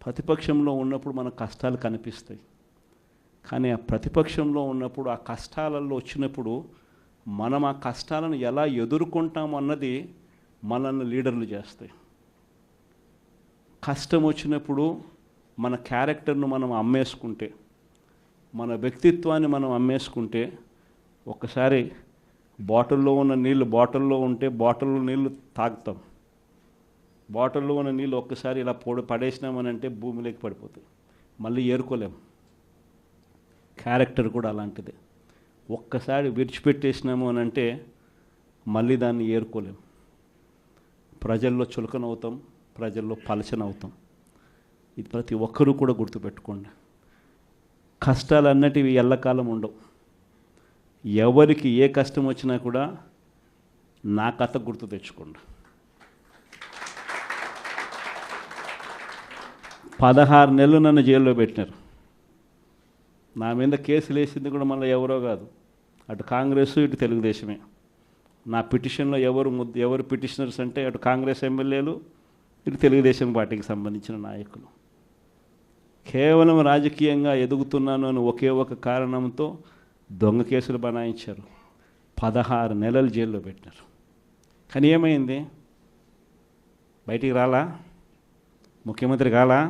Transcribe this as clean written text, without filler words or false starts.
ప్రతిపక్షంలో ఉన్నప్పుడు మన కష్టాలు కనిపిస్తాయి. కానీ ఆ ప్రతిపక్షంలో ఉన్నప్పుడు ఆ కష్టాలలో వచ్చినప్పుడు మనం ఆ కష్టాలను ఎలా ఎదుర్కొంటాం అన్నది మనల్ని లీడర్లు చేస్తాయి. కష్టం వచ్చినప్పుడు మన క్యారెక్టర్ను మనం అమ్మేసుకుంటే, మన వ్యక్తిత్వాన్ని మనం అమ్మేసుకుంటే, ఒక్కసారి బాటిల్లో ఉన్న నీళ్ళు బాటిల్లో ఉంటే బాటిల్లో నీళ్ళు తాగుతాం. బాటిల్లో ఉన్న నీళ్ళు ఒక్కసారి ఇలా పడేసినామనంటే భూమిలోకి పడిపోతాయి, మళ్ళీ ఏరుకోలేం. క్యారెక్టర్ కూడా అలాంటిదే. ఒక్కసారి విడిచిపెట్టేసినాము అని అంటే మళ్ళీ దాన్ని ఏరుకోలేం. ప్రజల్లో చులకనవుతాం, ప్రజల్లో పలచనవుతాం. ఇది ప్రతి ఒక్కరూ కూడా గుర్తుపెట్టుకోండి. కష్టాలు అన్నటివి ఎల్లకాలం ఉండవు. ఎవరికి ఏ కష్టం వచ్చినా కూడా నా కథ గుర్తు తెచ్చుకోండి. 16 నెలలు నన్ను జైల్లో పెట్టినారు. నా మీద కేసులు వేసింది కూడా మళ్ళీ ఎవరో కాదు, అటు కాంగ్రెస్ ఇటు తెలుగుదేశమే. నా పిటిషన్లో ఎవరు పిటిషనర్స్ అంటే అటు కాంగ్రెస్ ఎమ్మెల్యేలు, ఇటు తెలుగుదేశం పార్టీకి సంబంధించిన నాయకులు. కేవలం రాజకీయంగా ఎదుగుతున్నాను అని ఒకే ఒక కారణంతో దొంగ కేసులు బనాయించారు. 16 నెలలు జైల్లో పెట్టినారు. కానీ ఏమైంది? బయటికి రాలా? ముఖ్యమంత్రి కాలా?